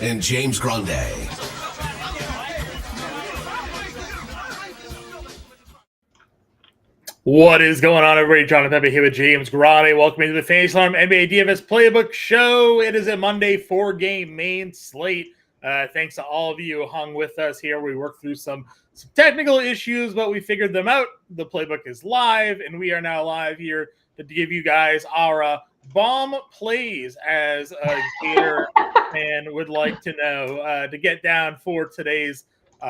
and James Grande. What is going on, everybody? Jon Impemba here with James Grande. Welcome into the Fantasy Alarm NBA DFS Playbook Show. It is a Monday 4-game main slate. Thanks to all of you who hung with us here. We worked through some technical issues, but we figured them out. The playbook is live, and we are now live here to give you guys our bomb plays, as a Gator fan would like to know, to get down for today's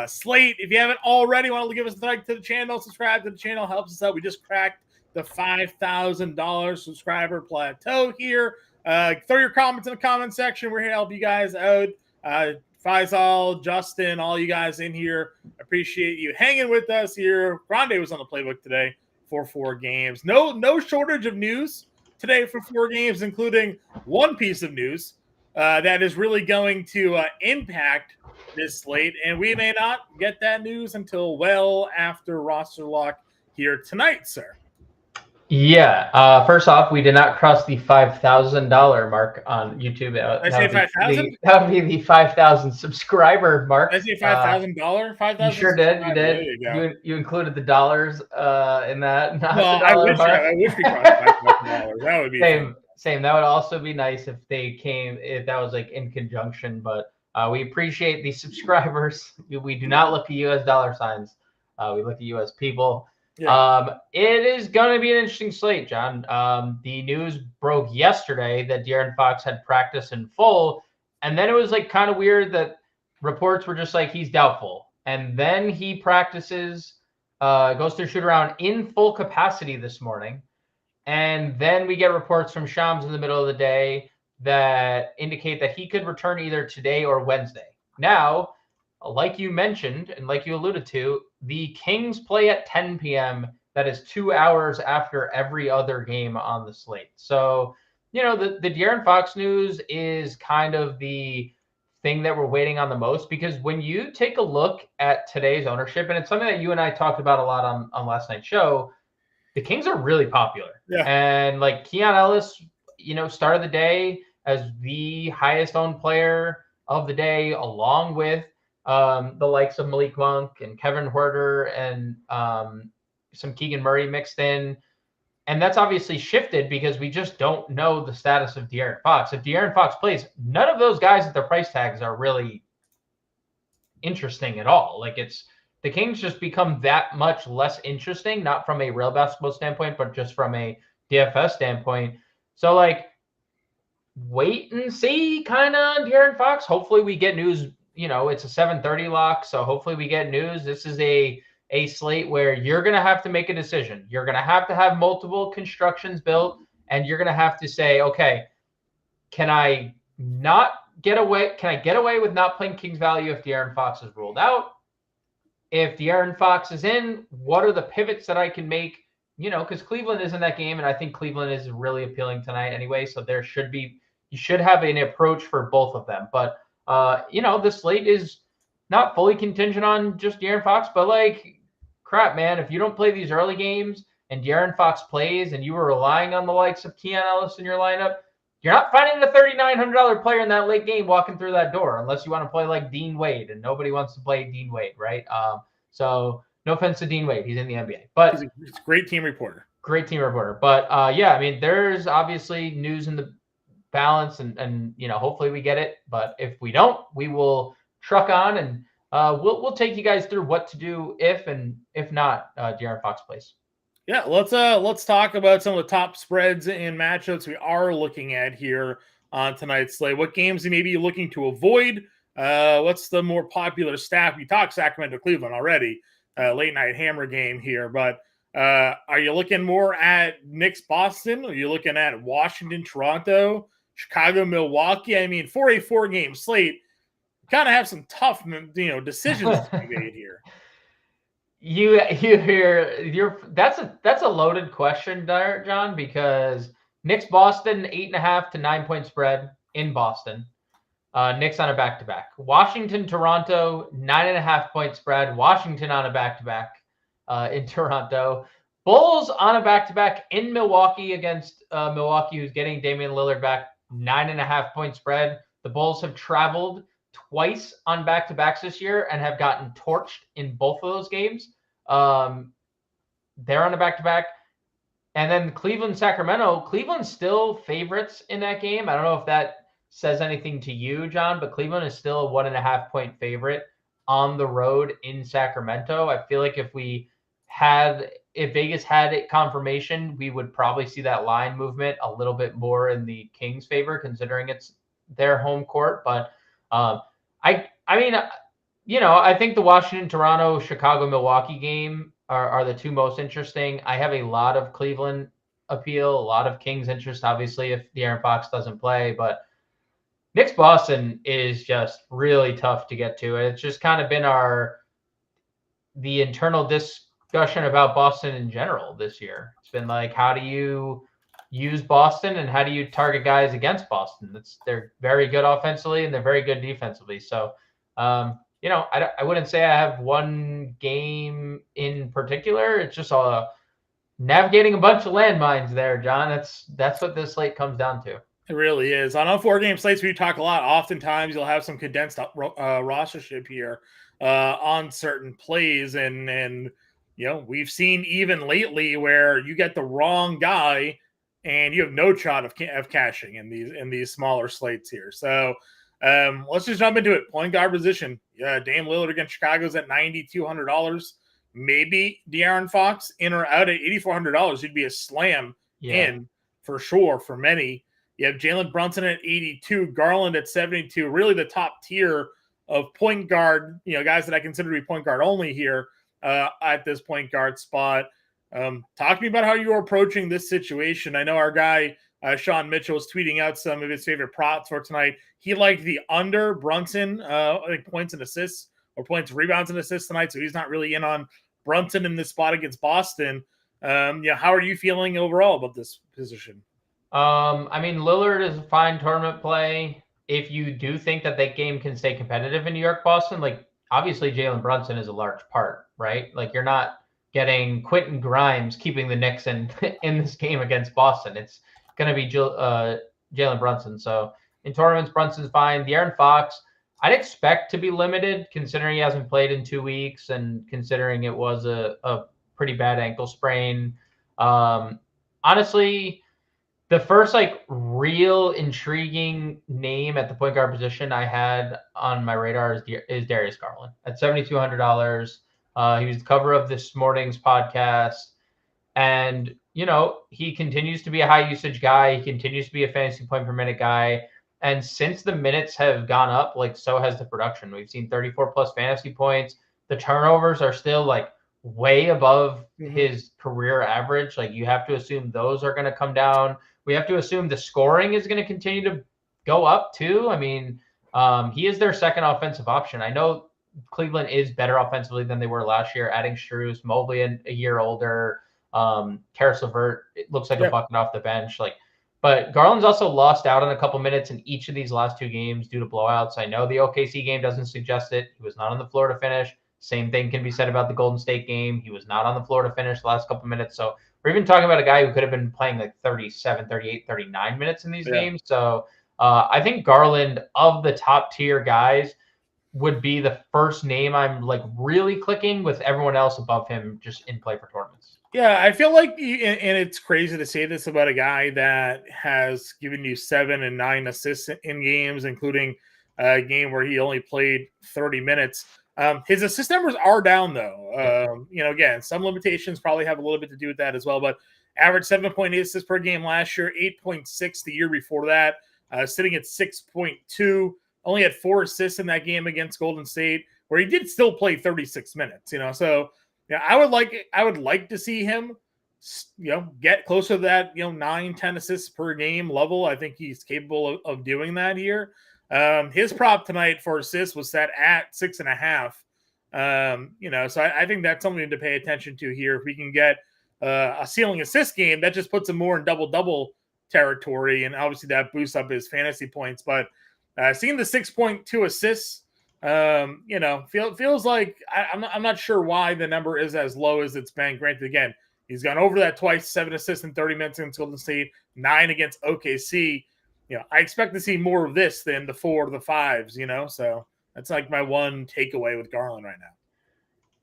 slate. If you haven't already, want to give us a like to the channel, subscribe to the channel, helps us out. We just cracked the $5,000 subscriber plateau here. Throw your comments in the comment section. We're here to help you guys out. Faisal, Justin, all you guys in here, appreciate you hanging with us here. Grande was on the playbook today for 4 games. No shortage of news today for 4 games, including one piece of news that is really going to impact this slate, and we may not get that news until well after roster lock here tonight, sir. Yeah. First off, we did not cross the $5,000 mark on YouTube. I say 5,000. That would be the 5,000 subscriber mark. I say $5,000. 5,000. You sure did. You did. You included the dollars in that. Well, I wish we crossed $5,000. That would be same. That would also be nice if that was like in conjunction. But we appreciate the subscribers. We do not look at you as dollar signs. We look at you as people. Yeah. It is going to be an interesting slate, John. The news broke yesterday that De'Aaron Fox had practice in full, and then it was like kind of weird that reports were just like he's doubtful, and then he practices, goes through shoot around in full capacity this morning, and then we get reports from Shams in the middle of the day that indicate that he could return either today or Wednesday. Now, like you mentioned and like you alluded to, the Kings play at 10 p.m. That is 2 hours after every other game on the slate. So, the De'Aaron Fox news is kind of the thing that we're waiting on the most, because when you take a look at today's ownership, and it's something that you and I talked about a lot on last night's show, the Kings are really popular. Yeah. And like Keon Ellis, started the day as the highest owned player of the day, along with the likes of Malik Monk and Kevin Huerter and some Keegan Murray mixed in. And that's obviously shifted because we just don't know the status of De'Aaron Fox. If De'Aaron Fox plays, none of those guys at their price tags are really interesting at all. Like, the Kings just become that much less interesting, not from a real basketball standpoint, but just from a DFS standpoint. So, wait and see kind of on De'Aaron Fox. Hopefully we get news. It's a 7:30 lock, so hopefully we get news. This is a slate where you're going to have to make a decision. You're going to have multiple constructions built, and you're going to have to say, okay, can I get away with not playing Kings value if De'Aaron Fox is ruled out? If De'Aaron Fox is in, what are the pivots that I can make? Because Cleveland is in that game, and I think Cleveland is really appealing tonight anyway, so you should have an approach for both of them. But the slate is not fully contingent on just De'Aaron Fox, but crap, man, if you don't play these early games and De'Aaron Fox plays and you were relying on the likes of Keon Ellis in your lineup, you're not finding the $3,900 player in that late game walking through that door unless you want to play like Dean Wade, and nobody wants to play Dean Wade, right? So no offense to Dean Wade. He's in the NBA, but he's a great team reporter. But there's obviously news in the balance, and hopefully we get it, but if we don't, we will truck on, and we'll take you guys through what to do if not De'Aaron Fox plays. Yeah, let's talk about some of the top spreads and matchups we are looking at here on tonight's slate. What games you may be looking to avoid? What's the more popular stack? We talked Sacramento Cleveland already, late night hammer game here, but are you looking more at Knicks Boston? Are you looking at Washington Toronto, Chicago, Milwaukee? I mean, for a 4-game slate, you kind of have some tough, decisions to be made here. That's a loaded question there, John, because Knicks Boston 8.5 to 9-point spread in Boston. Knicks on a back-to-back. Washington Toronto 9.5 point spread. Washington on a back-to-back in Toronto. Bulls on a back-to-back in Milwaukee against Milwaukee, who's getting Damian Lillard back. 9.5 point spread. The Bulls have traveled twice on back-to-backs this year and have gotten torched in both of those games. They're on a back-to-back. And then Cleveland, Sacramento. Cleveland's still favorites in that game. I don't know if that says anything to you, John, but Cleveland is still a 1.5-point favorite on the road in Sacramento. I feel like if Vegas had it confirmation, we would probably see that line movement a little bit more in the Kings' favor, considering it's their home court. But I mean, I think the Washington, Toronto, Chicago, Milwaukee game are the two most interesting. I have a lot of Cleveland appeal, a lot of Kings interest, obviously, if De'Aaron Fox doesn't play. But Knicks Boston is just really tough to get to. It's just kind of been the internal discussion about Boston in general this year. It's been like, how do you use Boston and how do you target guys against Boston? They're very good offensively and they're very good defensively. So, I wouldn't say I have one game in particular. It's just navigating a bunch of landmines there, John. That's what this slate comes down to. It really is. On 4-game slates, we talk a lot. Oftentimes, you'll have some condensed rostership here on certain plays, and we've seen even lately where you get the wrong guy and you have no shot of cashing in these smaller slates here. So let's just jump into it. Point guard position. Dame Lillard against Chicago's at $9,200. Maybe De'Aaron Fox in or out at $8,400. He'd be a slam in for sure for many. You have Jalen Brunson at 82, Garland at 72. Really the top tier of point guard, guys that I consider to be point guard only here at this point guard spot. Talk to me about how you are approaching this situation. I know our guy Sean Mitchell was tweeting out some of his favorite props for tonight. He liked the under Brunson, I think points and assists or points, rebounds, and assists tonight. So he's not really in on Brunson in this spot against Boston. How are you feeling overall about this position? Lillard is a fine tournament play. If you do think that game can stay competitive in New York, Boston, obviously Jalen Brunson is a large part, right? You're not getting Quentin Grimes keeping the Knicks in this game against Boston. It's going to be Jalen Brunson. So in tournaments, Brunson's fine. De'Aaron Fox, I'd expect to be limited considering he hasn't played in 2 weeks and considering it was a pretty bad ankle sprain. Honestly, the first real intriguing name at the point guard position I had on my radar is Darius Garland at $7,200. He was the cover of this morning's podcast, and he continues to be a high usage guy. He continues to be a fantasy point per minute guy, and since the minutes have gone up, so has the production. We've seen 34 plus fantasy points. The turnovers are still way above his career average. You have to assume those are going to come down. We have to assume the scoring is going to continue to go up too. He is their second offensive option. I know Cleveland is better offensively than they were last year, adding Strus, Mobley a year older, Karis LeVert, it looks like a bucket off the bench. But Garland's also lost out on a couple minutes in each of these last 2 games due to blowouts. I know the OKC game doesn't suggest it. He was not on the floor to finish. Same thing can be said about the Golden State game. He was not on the floor to finish the last couple minutes. So we're even talking about a guy who could have been playing 37, 38, 39 minutes in these games. So I think Garland, of the top tier guys, would be the first name I'm really clicking, with everyone else above him just in play for tournaments. Yeah, I feel like, and it's crazy to say this about a guy that has given you 7 and 9 assists in games, including a game where he only played 30 minutes. His assist numbers are down though. Again, some limitations probably have a little bit to do with that as well, but average 7.8 assists per game last year, 8.6 the year before that, sitting at 6.2, only had 4 assists in that game against Golden State, where he did still play 36 minutes, so I would like to see him, get closer to that, 9-10 assists per game level. I think he's capable of doing that here. His prop tonight for assists was set at 6.5. So I think that's something to pay attention to here. If we can get a ceiling assist game, that just puts him more in double territory, and obviously that boosts up his fantasy points. But seeing the 6.2 assists, feels like I'm not sure why the number is as low as it's been. Granted, again, he's gone over that twice, 7 assists in 30 minutes against Golden State, 9 against OKC. I expect to see more of this than the 4 or the 5s, so that's like my one takeaway with Garland right now.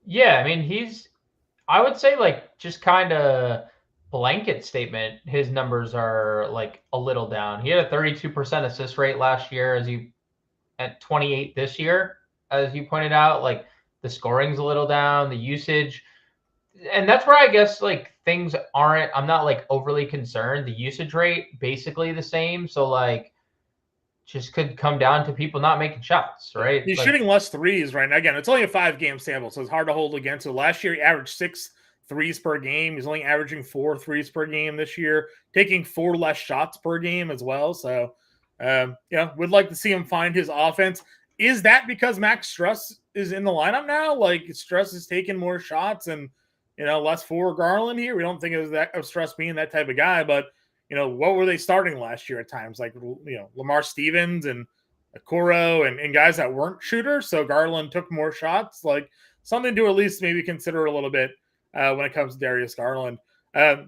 Yeah, I mean, I would say like just kind of blanket statement, his numbers are like a little down. He had a 32% assist rate last year at 28 this year, as you pointed out. Like the scoring's a little down, the usage. And that's where I guess like things I'm not like overly concerned. The usage rate basically the same. So like just could come down to people not making shots, right? He's Like, shooting less threes right now. Again, it's only a 5-game sample, so it's hard to hold against. So last year he averaged 6 threes per game. He's only averaging 4 threes per game this year, taking 4 less shots per game as well. So, would like to see him find his offense. Is that because Max Struss is in the lineup now? Like Struss is taking more shots and less for Garland here. We don't think of Struss being that type of guy, but what were they starting last year at times? Like Lamar Stevens and Okoro and guys that weren't shooters. So Garland took more shots, like something to at least maybe consider a little bit when it comes to Darius Garland.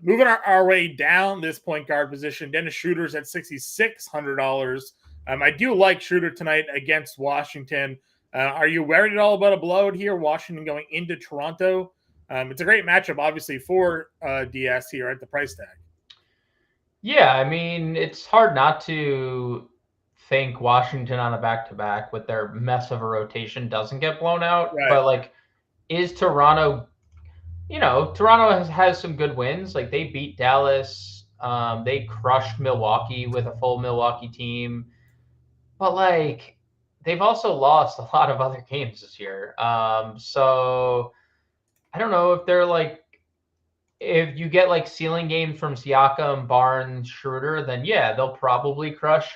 Moving our way down this point guard position, Dennis Schroeder's at $6,600. I do like Schroeder tonight against Washington. Are you worried at all about a blowout here? Washington going into Toronto. It's a great matchup, obviously, for DS here at the price tag. Yeah, I mean, it's hard not to think Washington on a back-to-back with their mess of a rotation doesn't get blown out. Right. But like, is Toronto? Toronto has some good wins. Like they beat Dallas. They crushed Milwaukee with a full Milwaukee team. But like, they've also lost a lot of other games this year. So I don't know if they're like. If you get like ceiling games from Siakam, Barnes, Schroeder, then yeah, they'll probably crush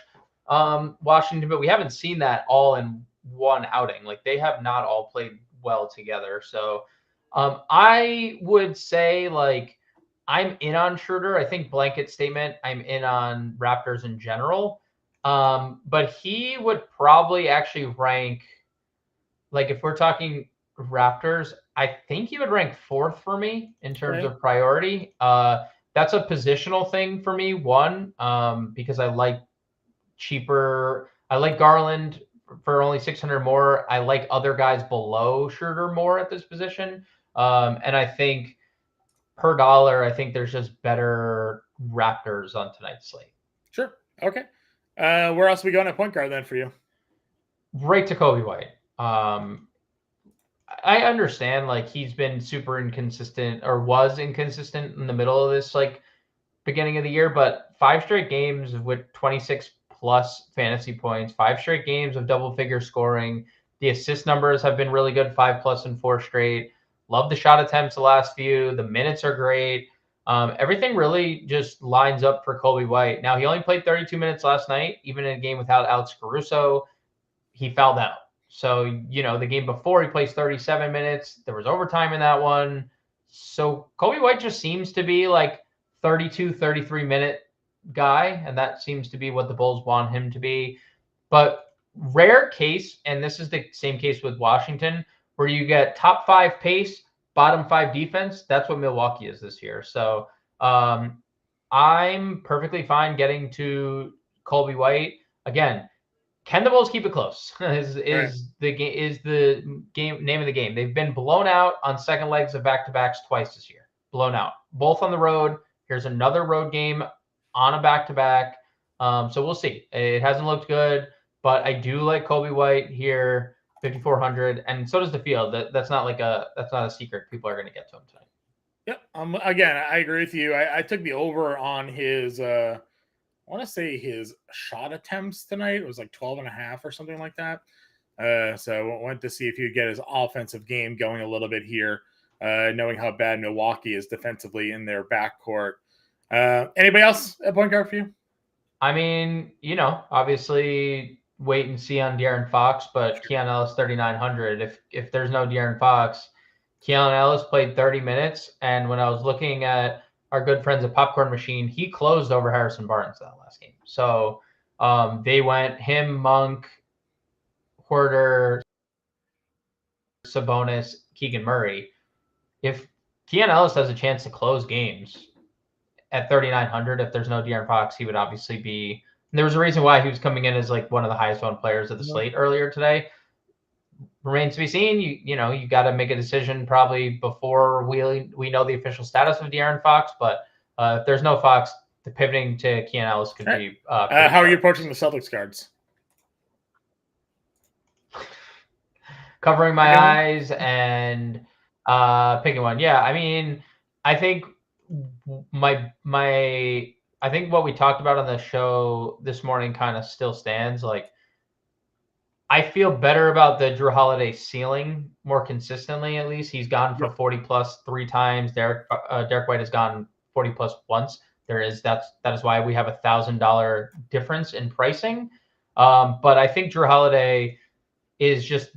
Washington. But we haven't seen that all in one outing. Like they have not all played well together. So I would say like I'm in on Schroeder. I think blanket statement, I'm in on Raptors in general. But he would probably actually rank, like if we're talking Raptors, I think he would rank 4th for me in terms of priority. That's a positional thing for me. One, because I like cheaper. I like Garland for only 600 more. I like other guys below Schroeder more at this position. And I think per dollar, I think there's just better Raptors on tonight's slate. Sure. Okay. Where else are we going at point guard then for you? Right to Kobe White. I understand like he's been super inconsistent or was inconsistent in the middle of this like beginning of the year, but 5 straight games with 26 plus fantasy points, 5 straight games of double figure scoring. The assist numbers have been really good, 5 plus and 4 straight. Love the shot attempts the last few. The minutes are great. Everything really just lines up for Kobe White. Now he only played 32 minutes last night, even in a game without Alex Caruso. He fouled out. So, the game before he plays 37 minutes. There was overtime in that one. So Kobe White just seems to be like 32, 33-minute guy, and that seems to be what the Bulls want him to be. But rare case, and this is the same case with Washington, where you get top 5 pace, bottom 5 defense. That's what Milwaukee is this year. So I'm perfectly fine getting to Kobe White. Again, can the Bulls keep it close? is the game name of the game. They've been blown out on second legs of back-to-backs twice this year. Blown out. Both on the road. Here's another road game on a back-to-back. So we'll see. It hasn't looked good, but I do like Kobe White here, 5,400, and so does the field. That's not a secret. People are going to get to him tonight. Yep. Again, I agree with you. I took the over on his I want to say his shot attempts tonight. It was like 12.5 or something like that. So I went to see if he'd get his offensive game going a little bit here, knowing how bad Milwaukee is defensively in their backcourt. Anybody else at point guard for you? I mean, obviously wait and see on De'Aaron Fox, but Keon Ellis 3,900. If there's no De'Aaron Fox, Keon Ellis played 30 minutes, and when I was looking at our good friends at Popcorn Machine, he closed over Harrison Barnes that last game. So they went him, Monk, Huerter, Sabonis, Keegan Murray. If Keon Ellis has a chance to close games at 3,900, if there's no De'Aaron Fox, he would obviously be There was a reason why he was coming in as like one of the highest owned players of the slate earlier today. Remains to be seen. You got to make a decision probably before we know the official status of De'Aaron Fox. But if there's no Fox, the pivoting to Keanu Ellis could be. How are you approaching the Celtics cards? Covering my eyes and picking one. Yeah, I mean, I think I think what we talked about on the show this morning kind of still stands. Like, I feel better about the Drew Holiday ceiling more consistently. At least he's gone for 40 plus 3 times. Derek White has gone 40 plus once. That is why we have $1,000 difference in pricing. But I think Drew Holiday is just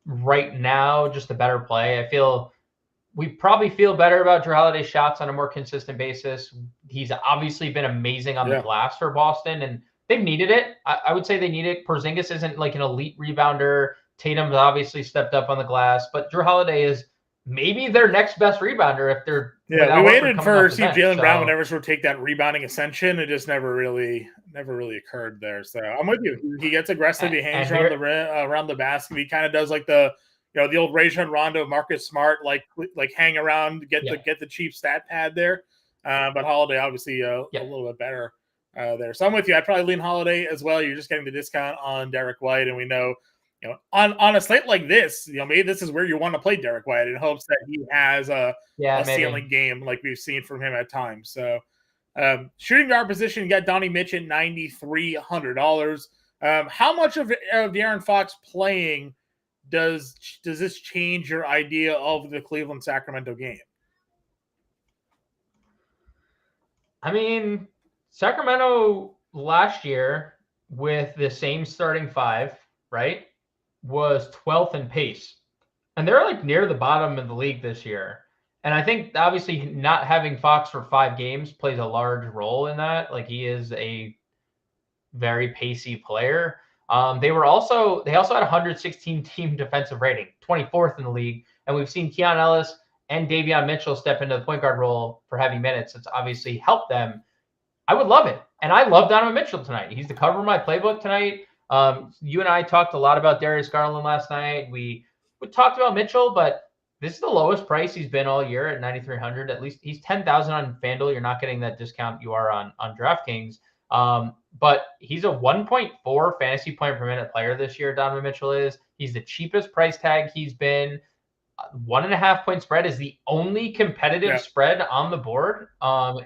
right now just a better play. We probably feel better about Drew Holiday's shots on a more consistent basis. He's obviously been amazing on the glass for Boston, and they've needed it. I would say they need it. Porzingis isn't like an elite rebounder. Tatum's obviously stepped up on the glass, but Drew Holiday is maybe their next best rebounder if they're. Yeah, we waited for see Jaylen Brown would never sort of take that rebounding ascension. It just never really occurred there. So I'm with you. He gets aggressive. He hangs around the basket. He kind of does like the old Rajon Rondo, Marcus Smart, like hang around, get the cheap stat pad there. But Holiday obviously a little bit better there. So I'm with you. I'd probably lean Holiday as well. You're just getting the discount on Derek White, and we know, on a slate like this, maybe this is where you want to play Derek White in hopes that he has a ceiling game like we've seen from him at times. So shooting guard position, you got Donnie Mitch at $9,300. How much of De'Aaron Fox playing does this change your idea of the Cleveland-Sacramento game? I mean, Sacramento last year with the same starting 5, right, was 12th in pace. And they're like near the bottom of the league this year. And I think obviously not having Fox for 5 games plays a large role in that. Like, he is a very pacey player. They also had 116 team defensive rating, 24th in the league. And we've seen Keanu Ellis and Davion Mitchell step into the point guard role for heavy minutes. It's obviously helped them. I would love it. And I love Donovan Mitchell tonight. He's the cover of my playbook tonight. You and I talked a lot about Darius Garland last night. We talked about Mitchell, but this is the lowest price he's been all year at 9,300. At least he's 10,000 on FanDuel. You're not getting that discount you are on DraftKings. But he's a 1.4 fantasy point per minute player this year. Donovan Mitchell is. He's the cheapest price tag he's been. 1.5 point spread is the only competitive spread on the board on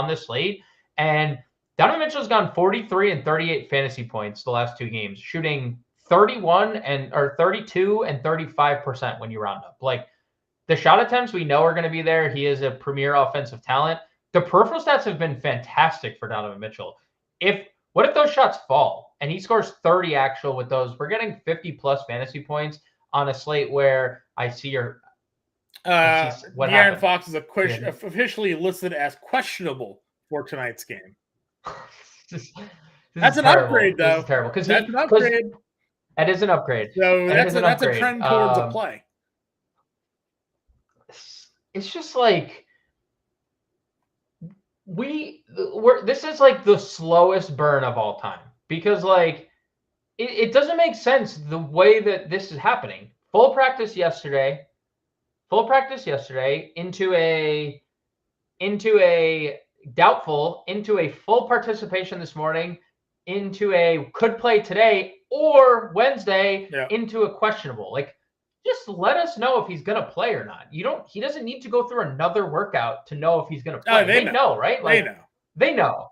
this slate. And Donovan Mitchell's gone 43 and 38 fantasy points the last 2 games, shooting 32 and 35% when you round up. Like, the shot attempts we know are going to be there. He is a premier offensive talent. The peripheral stats have been fantastic for Donovan Mitchell. What if those shots fall and he scores 30 actual with those? We're getting 50 plus fantasy points on a slate where I see your De'Aaron Fox is officially listed as questionable for tonight's game. That's an upgrade, though. This is terrible because that's an upgrade. That is an upgrade. So that's a trend towards a play. It's just like this is like the slowest burn of all time, because like it doesn't make sense the way that this is happening. Full practice yesterday into a doubtful, into a full participation this morning, into a could play today or Wednesday, into a questionable. Like, just let us know if he's gonna play or not. He doesn't need to go through another workout to know if he's gonna play. They know, right? Like, they know.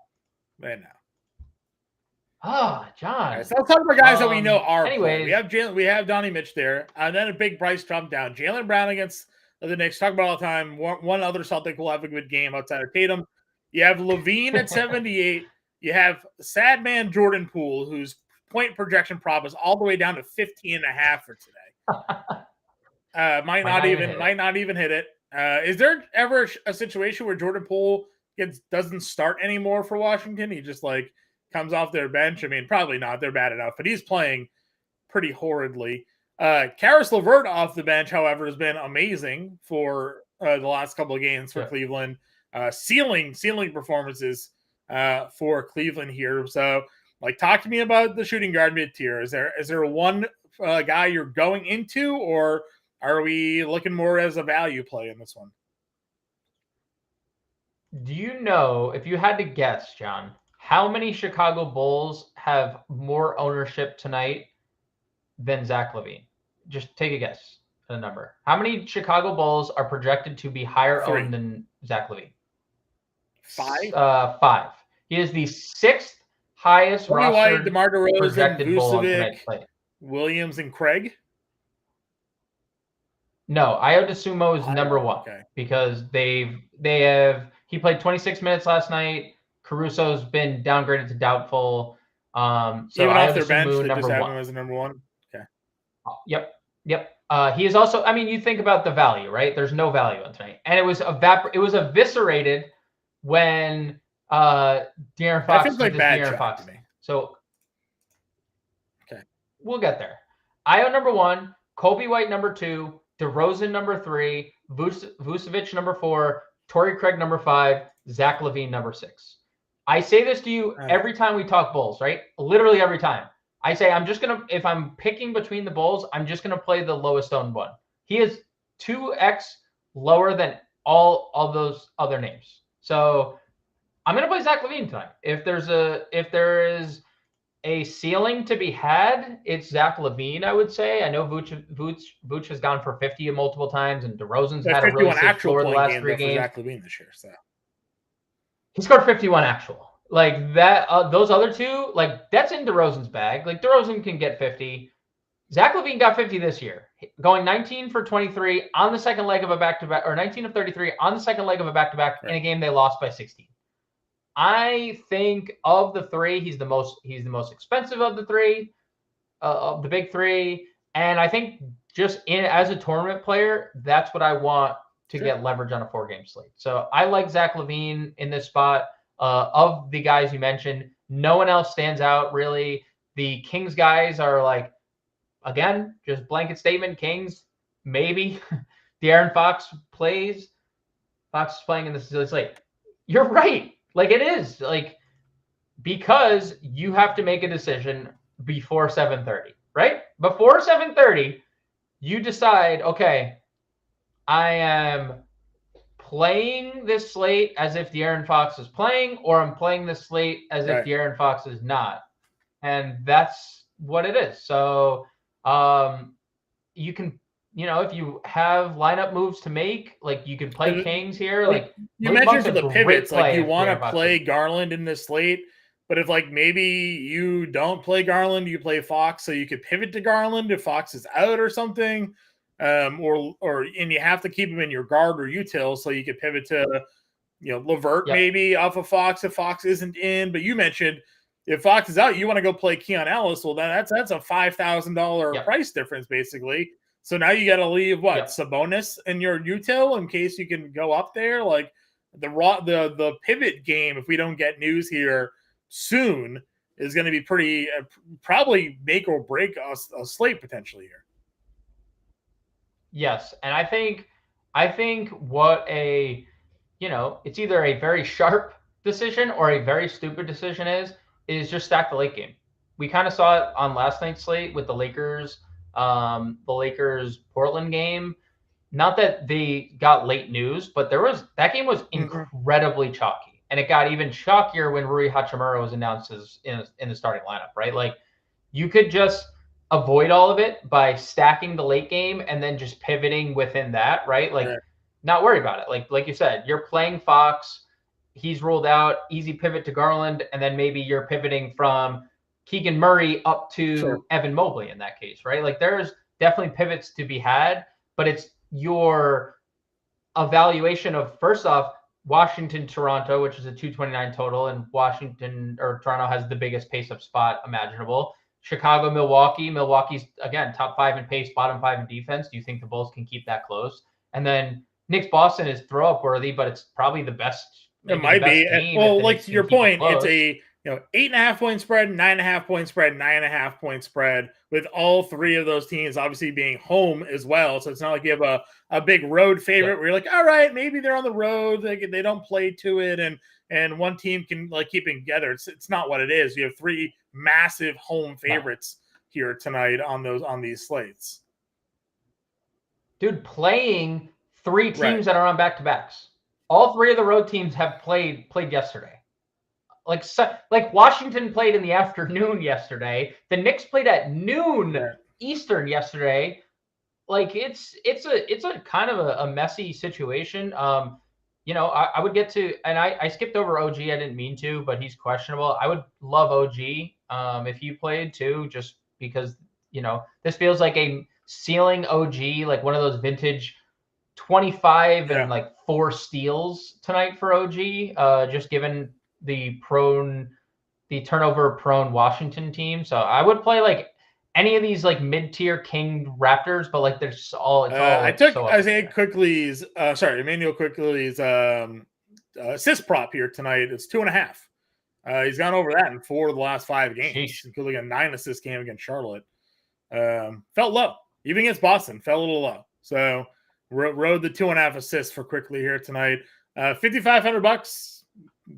Oh, John. Right, so let's talk about guys that we know are. Anyways, we have Donnie Mitch there, and then a big price jump down. Jaylen Brown against the Knicks. Talk about all the time. One other Celtic will have a good game outside of Tatum. You have Levine at 78. You have sad man Jordan Poole, whose point projection prop is all the way down to 15.5 for today. Might not even hit it. Is there ever a situation where Jordan Poole doesn't start anymore for Washington? He just like comes off their bench. I mean, probably not. They're bad enough, but he's playing pretty horridly. Karis LeVert off the bench, however, has been amazing for the last couple of games for Cleveland. Ceiling performances for Cleveland here. So, like, talk to me about the shooting guard mid tier. Is there one guy you're going into, or are we looking more as a value play in this one? Do you know, if you had to guess, John, how many Chicago Bulls have more ownership tonight than Zach LaVine? Just take a guess at a number. How many Chicago Bulls are projected to be higher 3. owned than Zach LaVine? 5. 5. He is the 6th highest White, rostered DeMar DeRozan, projected Bull on Vucevic, tonight's slate. Williams, and Craig. No, Ayo Dosunmu is number 1 because he played 26 minutes last night. Caruso's been downgraded to doubtful. So even Ayo off their bench, they number just have 1. him as a number 1. Okay. Yep. He is also. I mean, you think about the value, right? There's no value on tonight, and it was eviscerated when De'Aaron Fox feels like bad De'Aaron Fox. To me. So okay, we'll get there. Ayo number 1, Kobe White number 2, DeRozan number 3, Vucevic number 4, Torrey Craig number 5, Zach LaVine number 6. I say this to you every time we talk Bulls, right? Literally every time. I say if I'm picking between the Bulls, I'm just gonna play the lowest owned one. He is 2x lower than all those other names. So I'm gonna play Zach LaVine tonight. If there is a ceiling to be had, it's Zach LaVine, I would say. I know Vooch has gone for 50 multiple times, and DeRozan's had a really safe floor the last 3 games. Zach LaVine this year, so he scored 51 actual. Like that, those other two, like that's in DeRozan's bag. Like DeRozan can get 50. Zach LaVine got 50 this year, going 19 for 23 on the second leg of a back-to-back, or 19 of 33 on the second leg of a back-to-back in a game they lost by 16. I think of the 3, he's the most expensive of the 3, of the big 3, and I think just as a tournament player, that's what I want to get leverage on a 4-game slate. So I like Zach LaVine in this spot. Of the guys you mentioned, no one else stands out really. The Kings guys are like, again, just blanket statement. Kings, maybe. De'Aaron Fox plays. Fox is playing in the slate. You're right. Like it is like, because you have to make a decision before 7:30, right? Before 7:30, you decide, okay, I am playing this slate as if De'Aaron Fox is playing, or I'm playing this slate as if De'Aaron Fox is not. And that's what it is. So you can, if you have lineup moves to make, like you can play Kings here. Like you mentioned for the pivots, like you want to play Garland in this slate, but if like maybe you don't play Garland, you play Fox, so you could pivot to Garland if Fox is out or something. And you have to keep him in your guard or util, so you could pivot to, LeVert maybe off of Fox if Fox isn't in. But you mentioned if Fox is out, you want to go play Keon Ellis. Well, that's a $5,000 price difference basically. So now you got to leave Sabonis in your util in case you can go up there. Like the pivot game, if we don't get news here soon, is going to be pretty probably make or break a slate potentially here. Yes, and I think what it's either a very sharp decision or a very stupid decision is just stack the late game. We kind of saw it on last night's slate with the Lakers Portland game. Not that they got late news, but that game was incredibly chalky, and it got even chalkier when Rui Hachimura was announced as in the starting lineup. Right, like you could just avoid all of it by stacking the late game and then just pivoting within that, right? Like not worry about it. Like you said, you're playing Fox, he's ruled out, easy pivot to Garland, and then maybe you're pivoting from Keegan Murray up to Evan Mobley in that case, right? Like there's definitely pivots to be had, but it's your evaluation of, first off, Washington, Toronto, which is a 229 total, and Toronto has the biggest pace up spot imaginable. Chicago, Milwaukee. Milwaukee's, again, top 5 in pace, bottom 5 in defense. Do you think the Bulls can keep that close? And then Knicks, Boston is throw-up worthy, but it's probably the best. It might be. Well, like to your point, it's a 8.5 point spread, 9.5 point spread, 9.5 point spread, with all 3 of those teams obviously being home as well. So it's not like you have a big road favorite where you're like, all right, maybe they're on the road, they don't play to it, and and one team can like keep it together. It's not what it is. You have three massive home favorites here tonight on these slates. Dude, playing three teams that are on back-to-backs. All three of the road teams have played yesterday. Like Washington played in the afternoon yesterday. The Knicks played at noon Eastern yesterday. Like it's a kind of a messy situation. I would get to, and I skipped over OG. I didn't mean to, but he's questionable. I would love OG if he played too, just because this feels like a ceiling OG, like one of those vintage 25 and like 4 steals tonight for OG. Just given the turnover prone Washington team. So I would play like any of these like mid-tier King Raptors, but like there's all it's all I took Isaiah Quickly's Emmanuel Quickly's assist prop here tonight. It's 2.5. He's gone over that in 4 of the last 5 games, including a 9 assist game against Charlotte. Felt low. Even against Boston, fell a little low. So rode the 2.5 assists for Quickly here tonight. $5,500.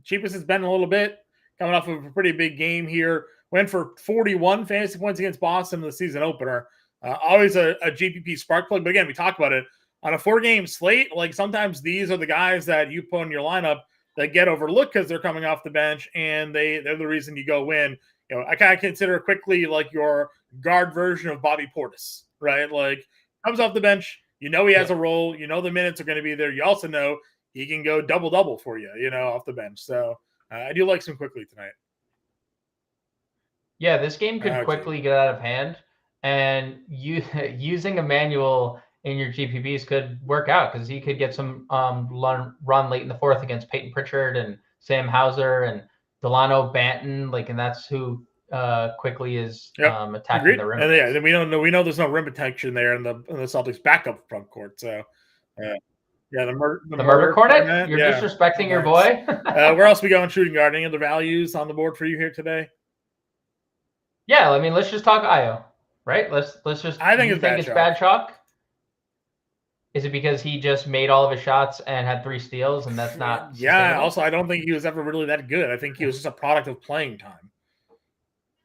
Cheapest it's been a little bit. Coming off of a pretty big game here. Went for 41 fantasy points against Boston in the season opener. Always a GPP spark plug. But again, we talked about it. On a 4-game slate, like sometimes these are the guys that you put in your lineup that get overlooked because they're coming off the bench and they're the reason you go win. I kind of consider Quickly like your guard version of Bobby Portis, right? Like comes off the bench, he has a role, the minutes are going to be there. You also know he can go double for you, off the bench. So I do like some Quickly tonight. Yeah, this game could quickly get out of hand, and using Emmanuel in your GPPs could work out because he could get some run late in the 4th against Peyton Pritchard and Sam Hauser and Delano Banton, and that's who Quickly is attacking the rim. And then we know there's no rim protection there in the Celtics backup front court. So the murder cornet. You're disrespecting your boy. Where else we going shooting guard? Any other values on the board for you here today? Yeah, I mean, let's just talk Io, right? Let's just. I think it's bad chalk. Is it because he just made all of his shots and had 3 steals, and that's not? Yeah. Also, I don't think he was ever really that good. I think he was just a product of playing time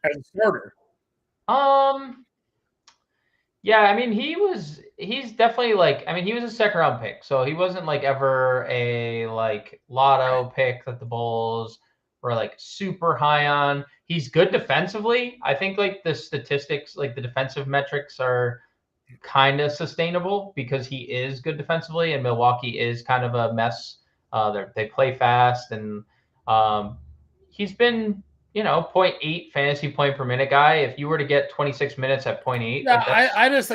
as a starter. Yeah, I mean, he's definitely he was a 2nd-round pick, so he wasn't like ever a like lotto pick that the Bulls were like super high on. He's good defensively. I think like the statistics, like the defensive metrics are kind of sustainable because he is good defensively, and Milwaukee is kind of a mess. They play fast, and he's been 0.8 fantasy point per minute guy. If you were to get 26 minutes at 0.8, I just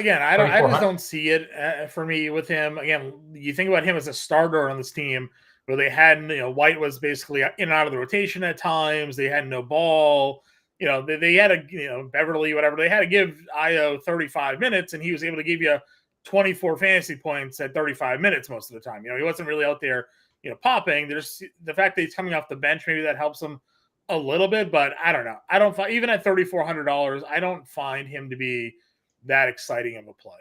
don't see it for me with him. Again, you think about him as a starter on this team where they had, White was basically in and out of the rotation at times. They had no ball. They had a, Beverly, whatever. They had to give Io 35 minutes, and he was able to give you 24 fantasy points at 35 minutes most of the time. He wasn't really out there, popping. There's the fact that he's coming off the bench. Maybe that helps him a little bit, but I don't know. I don't find, even at $3,400, I don't find him to be that exciting of a play.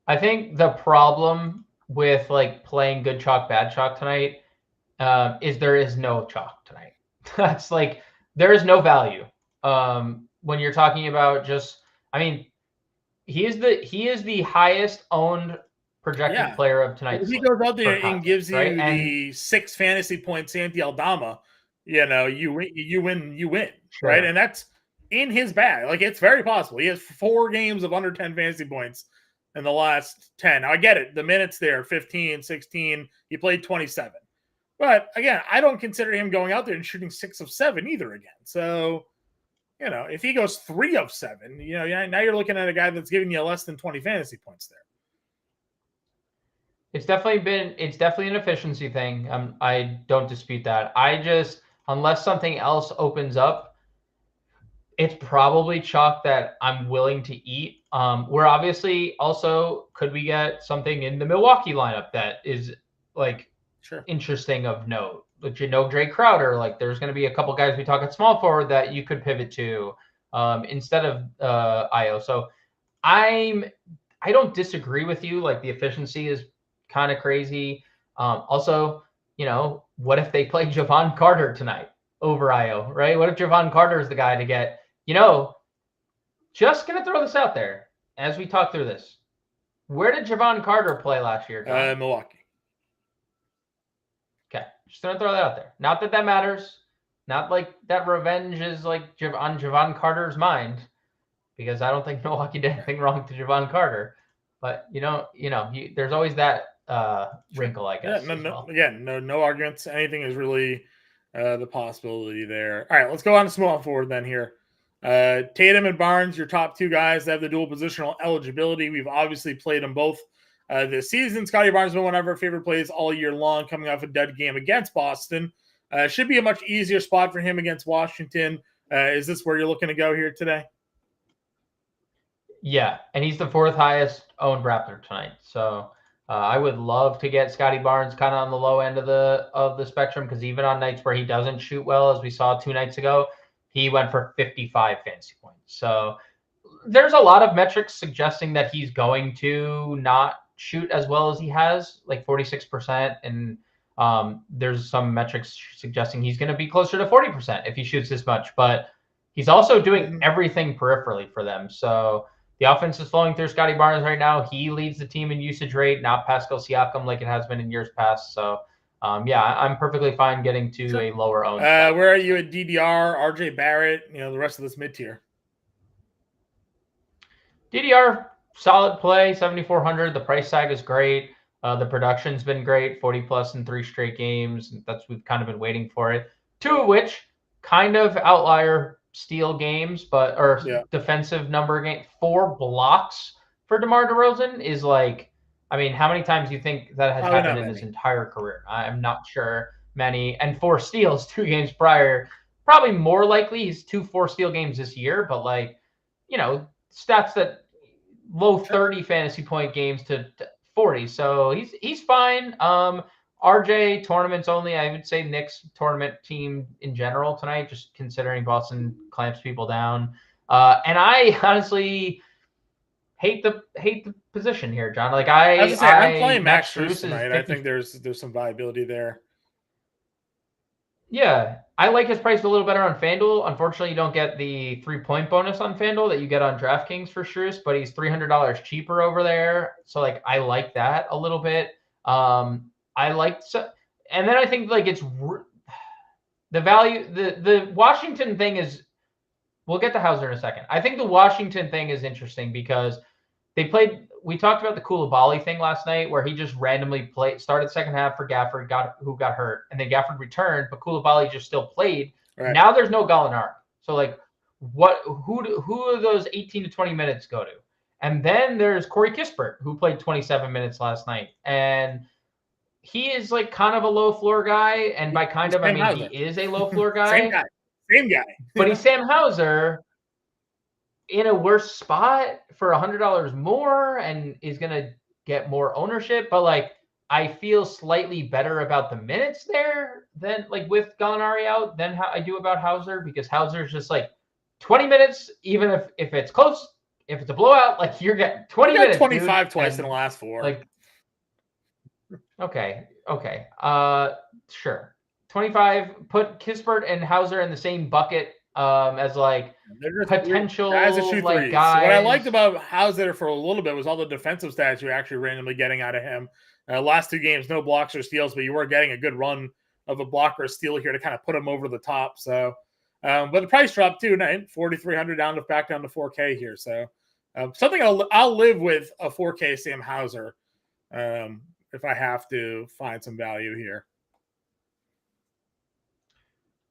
I think the problem with like playing good chalk, bad chalk tonight is there is no chalk tonight. That's like there is no value when you're talking about just. I mean, he is the highest owned projected player of tonight. If he goes out there and gives you the 6 fantasy point Santi Aldama, you win, sure. Right? And that's in his bag. Like it's very possible. He has 4 games of under 10 fantasy points in the last 10. Now I get it. The minutes there, 15, 16. He played 27. But again, I don't consider him going out there and shooting 6 of 7 either again. So, if he goes 3 of 7, now you're looking at a guy that's giving you less than 20 fantasy points there. It's definitely an efficiency thing. I don't dispute that. Unless something else opens up, it's probably chalk that I'm willing to eat. We're obviously also, could we get something in the Milwaukee lineup that is like interesting of note? Dre Crowder, like there's going to be a couple guys we talk at small forward that you could pivot to instead of Io. So I don't disagree with you. Like the efficiency is kind of crazy. Also, what if they play Javon Carter tonight over Io, right? What if Javon Carter is the guy to get, just going to throw this out there as we talk through this. Where did Javon Carter play last year, John? Milwaukee. Okay, just going to throw that out there. Not that matters. Not like that revenge is like on Javon Carter's mind, because I don't think Milwaukee did anything wrong to Javon Carter. But there's always that wrinkle, I guess. No arguments. Anything is really the possibility there. All right, let's go on to small forward then here. Tatum and Barnes, your top two guys that have the dual positional eligibility. We've obviously played them both this season. Scottie Barnes has been one of our favorite plays all year long, coming off a dead game against Boston. Should be a much easier spot for him against Washington. Is this where you're looking to go here today? Yeah, and he's the fourth highest owned Raptor tonight. So I would love to get Scottie Barnes kind of on the low end of the spectrum, because even on nights where he doesn't shoot well, as we saw 2 nights ago, he went for 55 fantasy points. So there's a lot of metrics suggesting that he's going to not shoot as well as he has, like 46%. And there's some metrics suggesting he's going to be closer to 40% if he shoots this much. But he's also doing everything peripherally for them. So the offense is flowing through Scottie Barnes right now. He leads the team in usage rate, not Pascal Siakam like it has been in years past. So I'm perfectly fine getting to a lower owned. Where are you at DDR, RJ Barrett, the rest of this mid tier? DDR, solid play, 7,400. The price tag is great. The production's been great, 40 plus in 3 straight games. We've kind of been waiting for it. 2 of which kind of outlier steal games, defensive number game. 4 blocks for DeMar DeRozan is like, how many times do you think that has happened in his entire career? I'm not sure many. And 4 steals 2 games prior. Probably more likely he's 2 4-steal games this year, but stats that low 30 fantasy point games to 40. So he's fine. RJ tournaments only. I would say Knicks tournament team in general tonight, just considering Boston clamps people down. And I honestly hate the position here, John. Like I'm playing Max Strus tonight. I think there's some viability there. Yeah, I like his price a little better on FanDuel. Unfortunately, you don't get the 3-point bonus on FanDuel that you get on DraftKings for Strus, but he's $300 cheaper over there. So I like that a little bit. And then I think it's the value. The Washington thing is. We'll get to Hauser in a second. I think the Washington thing is interesting because we talked about the Koulibaly thing last night, where he just randomly started second half for Gafford, who got hurt, and then Gafford returned, but Koulibaly just still played. Right. Now there's no Gallinari. So who do those 18 to 20 minutes go to? And then there's Corey Kispert, who played 27 minutes last night. And he is kind of a low floor guy. And by kind of, he is a low floor guy. Same guy. But he's Sam Hauser in a worse spot for $100 more and is going to get more ownership. But I feel slightly better about the minutes there than with Gallinari out than how I do about Hauser, because Hauser's just 20 minutes, even if it's close, if it's a blowout, you're getting 20 minutes. 25 dude, twice in the last 4. Okay. Sure. 25, put Kispert and Hauser in the same bucket as potential guys that shoot guys. What I liked about Hauser for a little bit was all the defensive stats you're actually randomly getting out of him. Last 2 games, no blocks or steals, but you were getting a good run of a block or a steal here to kind of put him over the top. So, but the price dropped too, 4,300 back down to 4K here. So, something I'll live with a 4K Sam Hauser if I have to find some value here.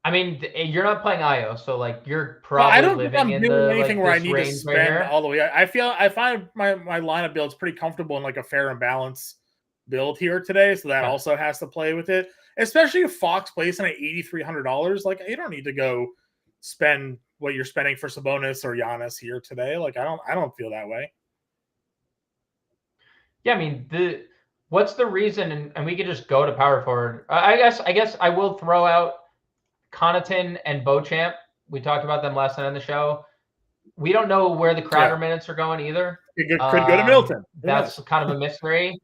You're not playing IO, so you're probably living in the anything where I need to spend all the way. I find my lineup build's pretty comfortable in a fair and balanced build here today, so that also has to play with it. Especially if Fox plays in at $8,300, you don't need to go spend what you're spending for Sabonis or Giannis here today. I don't feel that way. Yeah, what's the reason? And we could just go to power forward. I guess I will throw out Connaughton and Beauchamp. We talked about them last night on the show. We don't know where the Crowder minutes are going either. Could go to Middleton. That's kind of a mystery.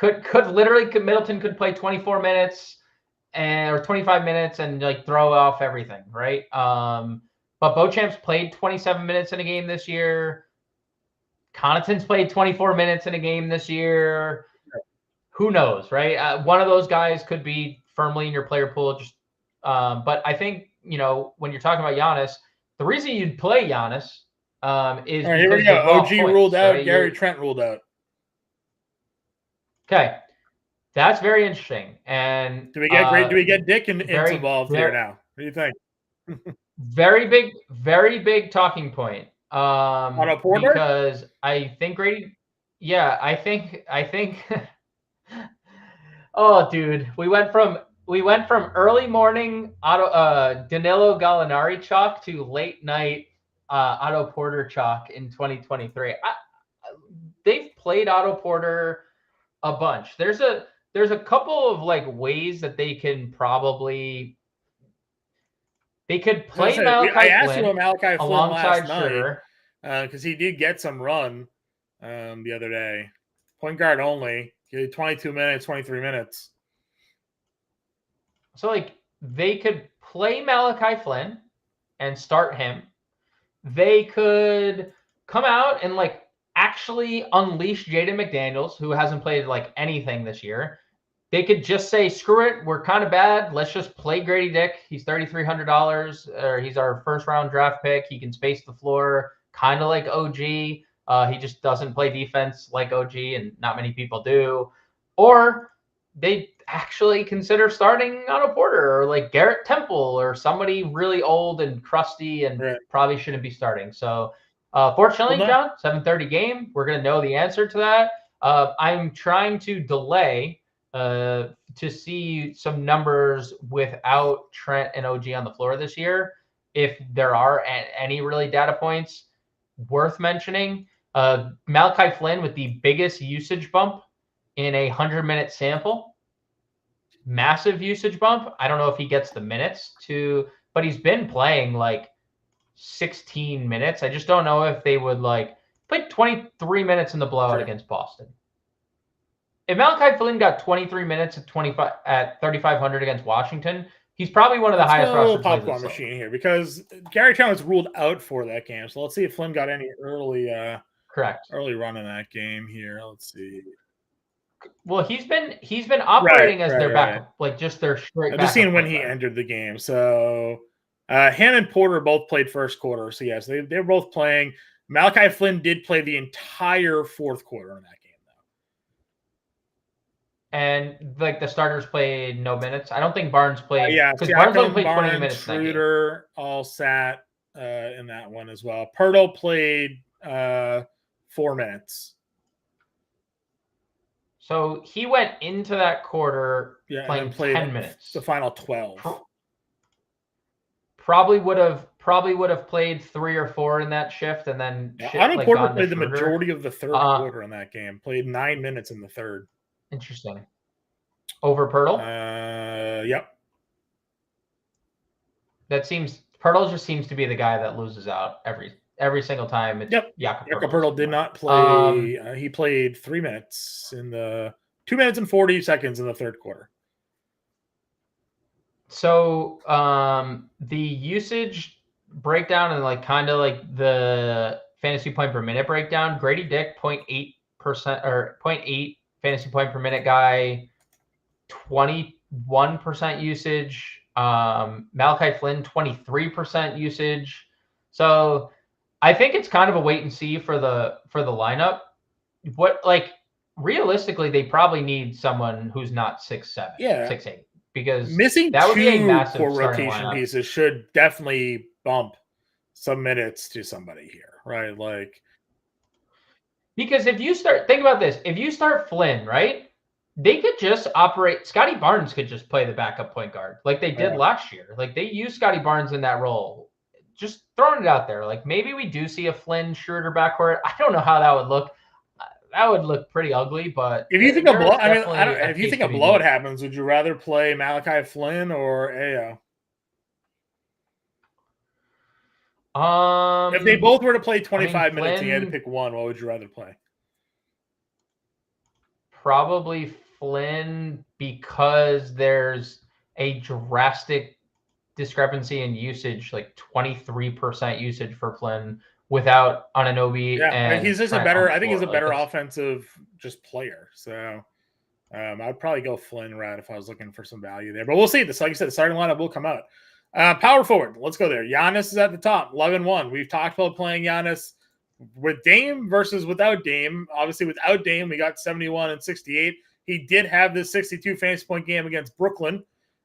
Middleton could play 24 minutes or 25 minutes and like throw off everything, right? But Beauchamp's played 27 minutes in a game this year. Connaughton's played 24 minutes in a game this year. Who knows, right? One of those guys could be firmly in your player pool. But I think, when you're talking about Giannis, the reason you'd play Giannis is All right, because here we go. the raw OG points, ruled out. right? Gary Trent ruled out. Okay, that's very interesting. And Do we get Dick and involved here now? What do you think? Very big talking point. Otto Porter? Because I think Grady. Yeah, I think. Oh, dude, we went from early morning Danilo Gallinari chalk to late night Otto Porter chalk in 2023. They've played Otto Porter a bunch. There's a couple of like ways that they could play Malachi Flynn alongside Schroeder because he did get some run the other day. Point guard only. 22 minutes, 23 minutes. So, like, they could play Malachi Flynn and start him. They could come out and, like, actually unleash Jaden McDaniels, who hasn't played, like, anything this year. They could just say, screw it, we're kind of bad. Let's just play Grady Dick. He's $3,300, or he's our first-round draft pick. He can space the floor, kind of like OG. He just doesn't play defense like OG, and not many people do. Or they actually consider starting Otto Porter or like Garrett Temple or somebody really old and crusty and probably shouldn't be starting. So fortunately, John, 7:30 game. We're going to know the answer to that. I'm trying to delay to see some numbers without Trent and OG on the floor this year. If there are any really data points worth mentioning, Malachi Flynn with the biggest usage bump in a 100-minute sample. Massive usage bump. I don't know if he gets the minutes but he's been playing like 16 minutes. I just don't know if they would play 23 minutes in the blowout against Boston. If Malachi Flynn got 23 minutes at 3,500 against Washington, he's probably one of the highest roster players. Popcorn machine here because Gary Trent was ruled out for that game. So let's see if Flynn got any early run in that game here. Let's see. Well, he's been operating as their backup, like just their straight. I'm just seeing when he entered the game. So him and Porter both played first quarter. So yes, they're both playing. Malachi Flynn did play the entire fourth quarter in that game, though. And like the starters played no minutes. I don't think Barnes played. Because Barnes only played 20 minutes. Schroeder all sat in that one as well. Pirtle played 4 minutes. So he went into that quarter playing 10 minutes. The final 12. Probably would have played 3 or 4 in that shift, and then Otto Porter played the majority of the third quarter in that game. Played 9 minutes in the third. Interesting. Over Pirtle? Yep. Pirtle just seems to be the guy that loses out every single time. It's Jakob Pirtle did not play. He played 3 minutes in the 2 minutes and 40 seconds in the third quarter. So the usage breakdown and kind of the fantasy point per minute breakdown, Grady Dick 0.8% or 0.8 fantasy point per minute guy, 21% usage. Malachi Flynn 23% usage. So I think it's kind of a wait and see for the lineup. Realistically, they probably need someone who's not 6'7", 6'8", because missing that would be a massive core rotation pieces should definitely bump some minutes to somebody here, right? Because think about this, if you start Flynn, right, they could just operate. Scotty Barnes could just play the backup point guard like they did last year. They used Scotty Barnes in that role. Just throwing it out there. Maybe we do see a Flynn Schroeder backcourt. I don't know how that would look. That would look pretty ugly, but if you think a blowout, if you think a blowout happens, would you rather play Malachi Flynn or Ao? If they both were to play 25 minutes and you had to pick one, what would you rather play? Probably Flynn, because there's a drastic discrepancy in usage, like 23% usage for Flynn without Anunoby Yeah, and he's just Trent on the I think he's floor. a Like better that's offensive just player. So I'd probably go Flynn right if I was looking for some value there. But we'll see. This, like you said, the starting lineup will come out. Power forward. Let's go there. Giannis is at the top, 11-1. We've talked about playing Giannis with Dame versus without Dame. Obviously, without Dame, we got 71 and 68. He did have this 62 fantasy point game against Brooklyn.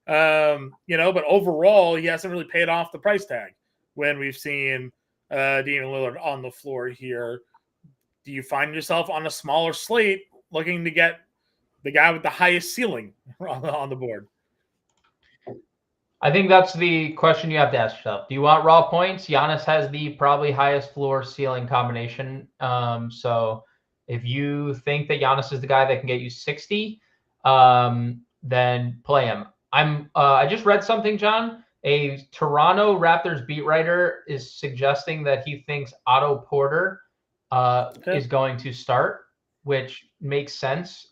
But overall, he hasn't really paid off the price tag when we've seen Damian Lillard on the floor here. Do you find yourself on a smaller slate looking to get the guy with the highest ceiling on the board? I think that's the question you have to ask yourself. Do you want raw points? Giannis has the probably highest floor ceiling combination. So if you think that Giannis is the guy that can get you 60, then play him. I just read something, John. A Toronto Raptors beat writer is suggesting that he thinks Otto Porter is going to start, which makes sense.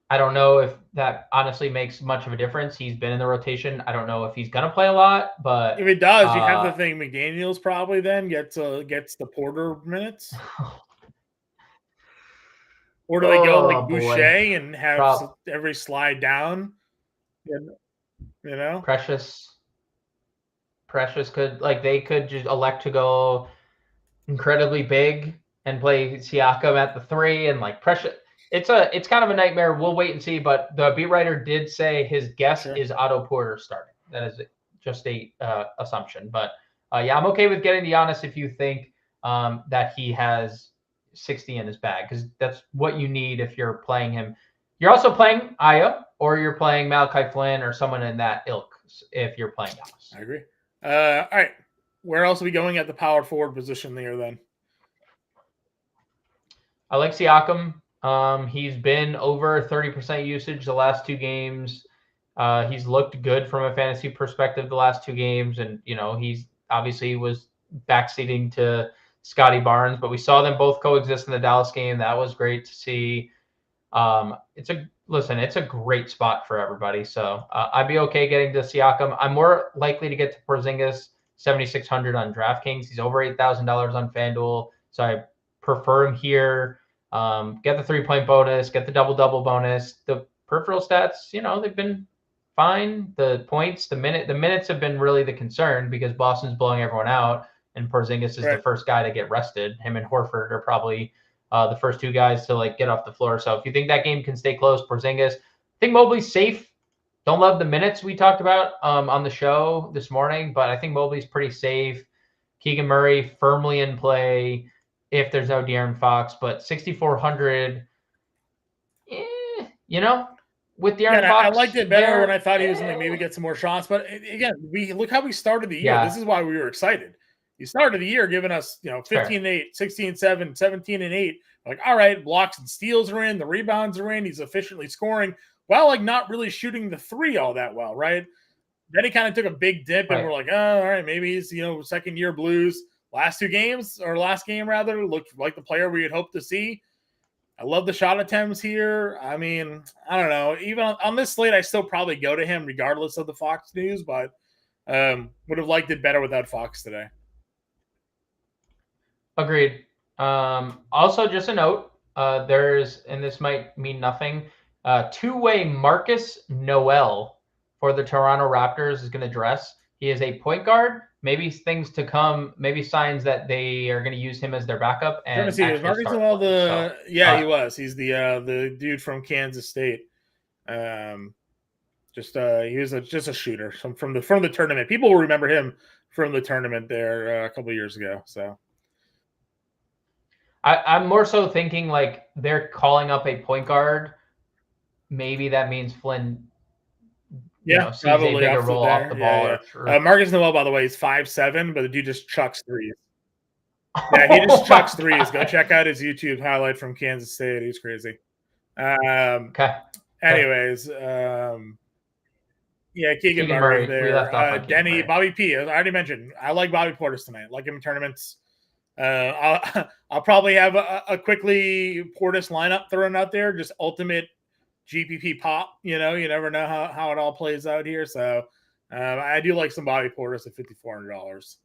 I don't know if that honestly makes much of a difference. He's been in the rotation. I don't know if he's gonna play a lot, but if it does, you have to think McDaniels probably then gets the Porter minutes. Or do they go like Boucher and have every slide down? Precious they could just elect to go incredibly big and play Siakam at the 3 and like Precious. It's kind of a nightmare. We'll wait and see. But the beat writer did say his guess is Otto Porter starting. That is just a assumption. But yeah, I'm okay with getting the Giannis if you think that he has 60 in his bag, because that's what you need if you're playing him. You're also playing Aya, or you're playing Malachi Flynn or someone in that ilk if you're playing Giannis. I agree. All right. Where else are we going at the power forward position there then? I like Siakam. He's been over 30% usage the last 2 games. He's looked good from a fantasy perspective the last 2 games. And, he's obviously was backseating to Scotty Barnes, but we saw them both coexist in the Dallas game. That was great to see. It's a great spot for everybody. So I'd be okay getting to Siakam. I'm more likely to get to Porzingis, 7,600 on DraftKings. He's over $8,000 on FanDuel. So I prefer him here. Get the 3-point bonus, get the double-double bonus. The peripheral stats, they've been fine. The points, the minutes have been really the concern because Boston's blowing everyone out, and Porzingis is the first guy to get rested. Him and Horford are probably the first 2 guys to get off the floor. So if you think that game can stay close, Porzingis. I think Mobley's safe. Don't love the minutes we talked about on the show this morning, but I think Mobley's pretty safe. Keegan Murray firmly in play if there's no De'Aaron Fox, but 6,400, with De'Aaron Fox. I liked it better when I thought he was going to maybe get some more shots. But again, look how we started the year. Yeah. This is why we were excited. You started the year giving us, 15-8, 16-7, 17-8. Like, all right, blocks and steals are in, the rebounds are in. He's efficiently scoring while not really shooting the 3 all that well, right? Then he kind of took a big dip, and we're like, oh, all right, maybe he's, second year blues. Last game rather, looked like the player we had hoped to see. I love the shot attempts here. I mean, I don't know. Even on this slate, I still probably go to him regardless of the Fox news, but would have liked it better without Fox today. Agreed. Also, just a note, there's, and this might mean nothing, two-way Marcus Noel for the Toronto Raptors is going to dress. He is a point guard. Maybe things to come, maybe signs that they are going to use him as their backup. And see, Marcus Noel, he was. He's the dude from Kansas State. He was just a shooter from the tournament. People will remember him from the tournament there a couple of years ago. So I'm more so thinking they're calling up a point guard. Maybe that means Flynn. Sees probably a bigger role off the ball. Yeah. Marcus Noel, by the way, is 5'7", but the dude just chucks threes. Yeah, he just chucks threes. Go check out his YouTube highlight from Kansas State. He's crazy. Okay. Anyways, Keegan Murray there. Denny, Murray. Bobby P. I already mentioned. I like Bobby Portis tonight. Like him in tournaments. I'll probably have a quickly Portis lineup thrown out there. Just ultimate GPP pop. You never know how it all plays out here. So I do like some Bobby Portis at $5,400.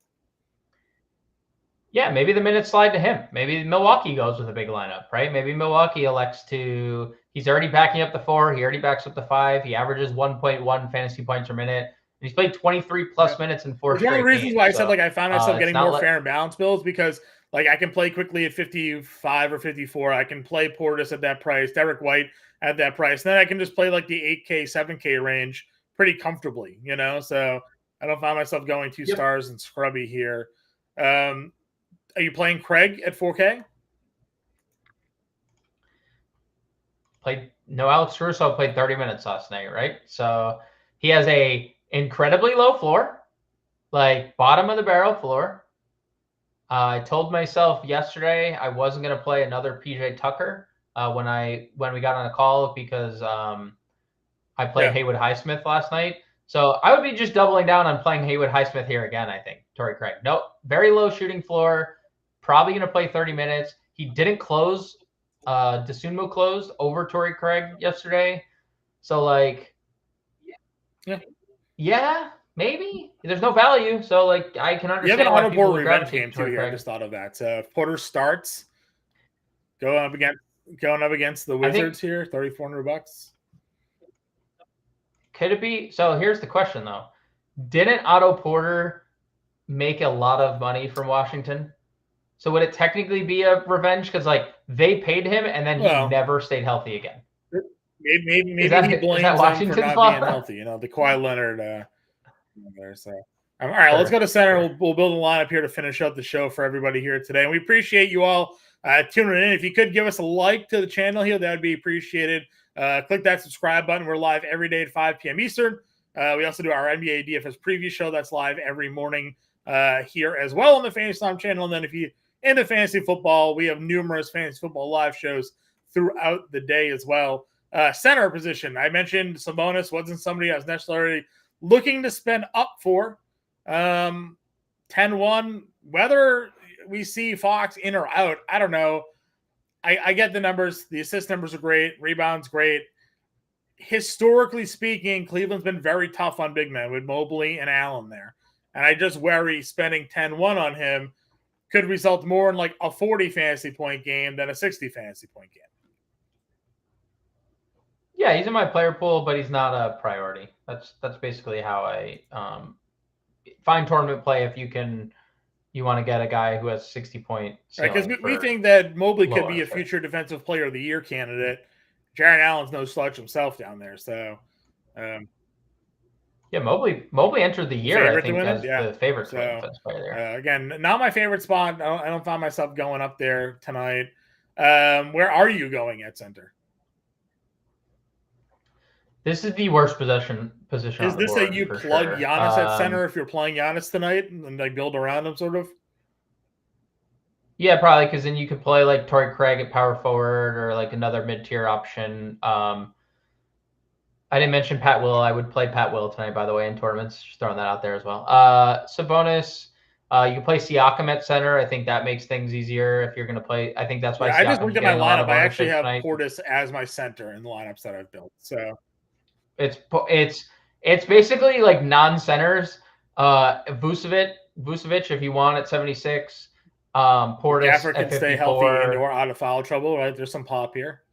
Yeah, maybe the minutes slide to him. Maybe Milwaukee goes with a big lineup, right? Maybe Milwaukee elects to. He's already backing up the 4. He already backs up the 5. He averages 1.1 fantasy points per minute. And he's played 23 plus minutes in 4 It's one of the straight reasons games. why I said I found myself getting more fair and balanced builds because I can play quickly at 55 or 54. I can play Portis at that price, Derek White at that price. Then I can just play the 8K, 7K range pretty comfortably, So I don't find myself going 2 stars and scrubby here. Are you playing Craig at 4K? Alex Caruso played 30 minutes last night, right? So he has a incredibly low floor, bottom of the barrel floor. I told myself yesterday I wasn't going to play another PJ Tucker when we got on a call because I played Haywood Highsmith last night. So I would be just doubling down on playing Haywood Highsmith here again, I think. Torrey Craig. Nope. Very low shooting floor. Probably going to play 30 minutes. He didn't close. Desunmu closed over Torrey Craig yesterday. So, yeah, maybe. There's no value. So, I can understand. You have an why auto people board would revenge gravitate game to too Torrey here. I Craig. just thought of that. So if Porter starts going up against the Wizards here, $3,400. Could it be? So here's the question though. Didn't Otto Porter make a lot of money from Washington? So would it technically be a revenge? Because they paid him and then he never stayed healthy again. Maybe he blames them for not being healthy. The Kawhi Leonard there. So all right, let's go to center. We'll build a lineup here to finish up the show for everybody here today. And we appreciate you all tuning in. If you could give us a like to the channel here, that would be appreciated. Click that subscribe button. We're live every day at 5 p.m. Eastern. We also do our NBA DFS preview show that's live every morning here as well on the Fantasy Time channel. And then if you into fantasy football, we have numerous fantasy football live shows throughout the day as well. Center position, I mentioned Sabonis wasn't somebody I was necessarily looking to spend up for. 10-1, whether we see Fox in or out, I don't know. I get the numbers. The assist numbers are great. Rebounds, great. Historically speaking, Cleveland's been very tough on big men with Mobley and Allen there. And I just worry spending 10-1 on him could result more in a 40 fantasy point game than a 60 fantasy point game. Yeah, he's in my player pool, but he's not a priority. That's basically how I find tournament play if you want to get a guy who has 60 point. Right, because we think that Mobley could be a future defensive player of the year candidate. Jarrett Allen's no slouch himself down there. So, yeah, Mobley entered the year, I think, as the favorite defense player there. Again, not my favorite spot. I don't find myself going up there tonight. Where are you going at center? This is the worst position. Is this a you plug Giannis at center if you're playing Giannis tonight and build around him, sort of? Yeah, probably, because then you could play Torrey Craig at power forward or another mid-tier option. I didn't mention Pat Will. I would play Pat Will tonight, by the way, in tournaments. Just throwing that out there as well. Sabonis. You can play Siakam at center. I think that makes things easier if you're going to play. I think that's why I just looked at my lineup. I actually have Portis as my center in the lineups that I've built. So it's basically non-centers. Vucevic if you want at 76. Portis Gafford can at 54. Stay healthy and or out of foul trouble, right? There's some pop here.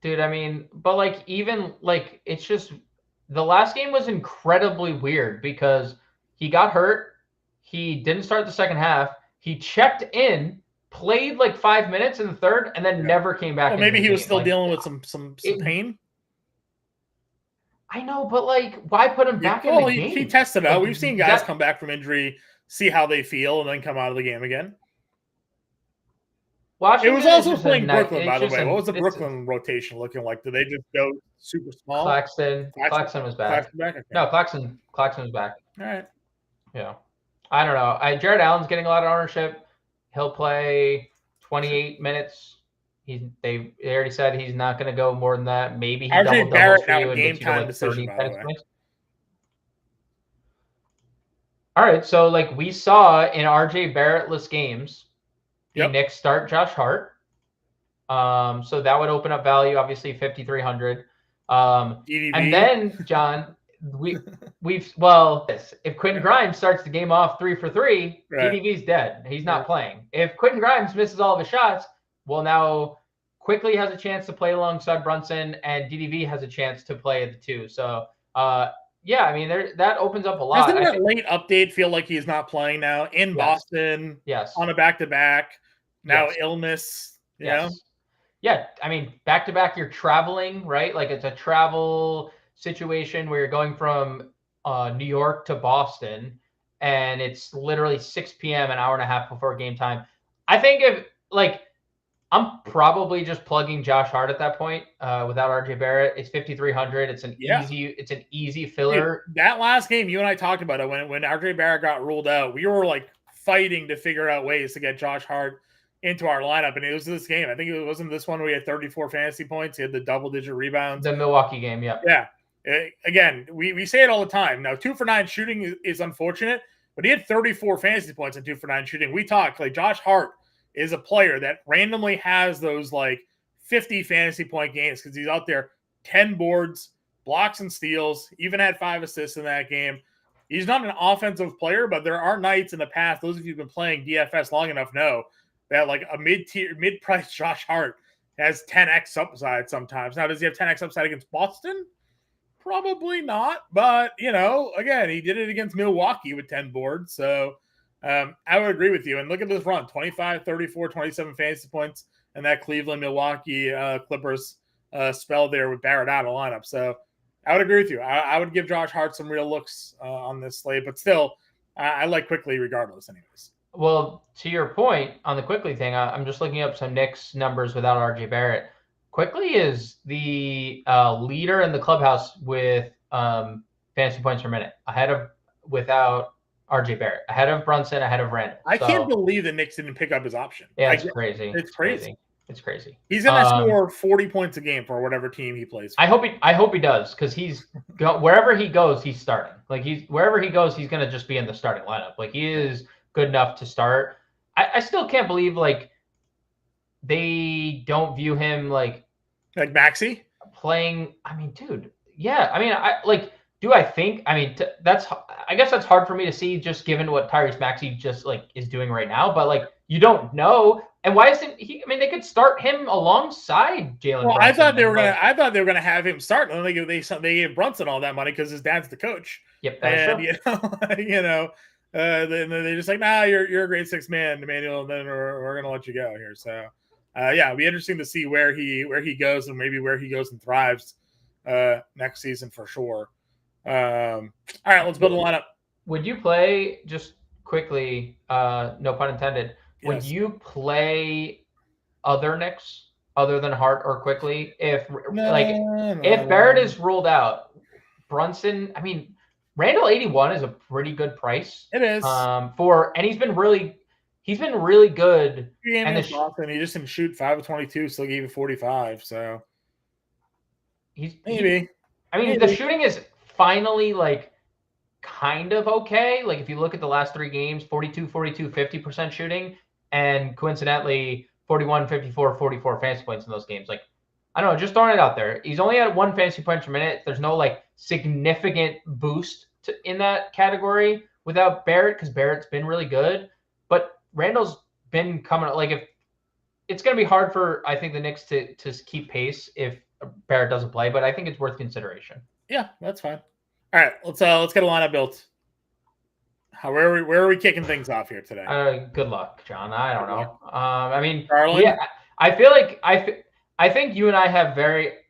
Dude, I mean, but even it's just the last game was incredibly weird because he got hurt. He didn't start the second half. He checked in, played 5 minutes in the third, and then never came back. Well, maybe he was still dealing with some pain. I know, but why put him back in the game? He tested out. We've seen guys come back from injury, see how they feel, and then come out of the game again. Washington it was also playing Brooklyn, by the way. What was the Brooklyn rotation looking like? Did they just go super small? Claxton was back. Okay. No, Claxton was back. All right. Yeah. I don't know. Jarrett Allen's getting a lot of ownership. He'll play 28 minutes. They already said he's not going to go more than that. Maybe he double doubles for you and gets you to 30 points. All right, so we saw in RJ Barrett-less games, the Knicks start Josh Hart. So that would open up value, obviously 5,300. DDV. And then, John, if Quentin Grimes starts the game off 3 for 3, Right. DDV's dead. He's not playing. If Quentin Grimes misses all of his shots, well, now Quickly has a chance to play alongside Brunson, and DDV has a chance to play at the 2. So, yeah, I mean, that opens up a lot. Doesn't that late update feel like he's not playing now in Boston? Yes. On a back-to-back. Now illness. You know? Yeah, I mean, back-to-back, you're traveling, right? Like it's a travel situation where you're going from New York to Boston, and it's literally 6 p.m., an hour and a half before game time. I think I'm probably just plugging Josh Hart at that point without RJ Barrett. It's 5,300. It's an easy filler. Dude, that last game, you and I talked about it when RJ Barrett got ruled out. We were like fighting to figure out ways to get Josh Hart into our lineup, and it was this game. I think it wasn't this one where he had 34 fantasy points. He had the double-digit rebounds. The Milwaukee game, yeah. Yeah. Again, we say it all the time. Now, 2 for 9 shooting is unfortunate, but he had 34 fantasy points and 2 for 9 shooting. We talk like Josh Hart is a player that randomly has those like 50 fantasy point games because he's out there 10 boards, blocks and steals, even had 5 assists in that game. He's not an offensive player, but there are nights in the past, those of you who've been playing DFS long enough know that like a mid-price Josh Hart has 10x upside sometimes. Now, does he have 10x upside against Boston? Probably not, but again, he did it against Milwaukee with 10 boards, so I would agree with you. And look at this run, 25, 34, 27 fantasy points, and that Cleveland-Milwaukee Clippers spell there with Barrett out of lineup. So I would agree with you. I would give Josh Hart some real looks on this slate, but still, I like Quickly regardless anyways. Well, to your point on the Quickly thing, I'm just looking up some Knicks numbers without RJ Barrett. Quickly is the leader in the clubhouse with fantasy points per minute, without RJ Barrett, ahead of Brunson, ahead of Randall. I can't believe the Knicks didn't pick up his option. Yeah, it's crazy. It's crazy. It's crazy. He's gonna score 40 points a game for whatever team he plays for. I hope he does, because wherever he goes, he's starting. Like wherever he goes, he's gonna just be in the starting lineup. Like he is good enough to start. I still can't believe like they don't view him like Maxey playing. I mean, dude, yeah. I mean, I guess that's hard for me to see just given what Tyrese Maxey just like is doing right now. But like you don't know, and why isn't he? I mean, they could start him alongside Jalen. Well, I thought they were gonna have him start, and they gave Brunson all that money because his dad's the coach. Yep, that's true. Then they're just like, nah, you're a grade 6 man, Emmanuel, and then we're gonna let you go here. So, yeah, it'll be interesting to see where he goes and maybe where he goes and thrives next season for sure. All right, let's build a lineup. Would you play just quickly? No pun intended. Yes. Would you play other Knicks other than Hart or Quickly if Barrett is ruled out? Brunson, I mean. Randall 81 is a pretty good price. It is. And he's been really good. And he just didn't shoot 5 of 22, still gave you 45. So maybe. The shooting is finally like kind of okay. Like if you look at the last 3 games, 42, 50% shooting, and coincidentally 41, 54, 44 fantasy points in those games. Like I don't know, just throwing it out there. He's only at 1 fantasy point per minute. There's no like significant boost in that category without Barrett, because Barrett's been really good, but Randall's been coming. Like if it's going to be hard for, I think, the Knicks to keep pace if Barrett doesn't play, but I think it's worth consideration. Yeah, that's fine. All right, let's get a lineup built. Where are we kicking things off here today? Good luck, John. I don't know. I mean, Garland? Yeah, I feel like I think you and I have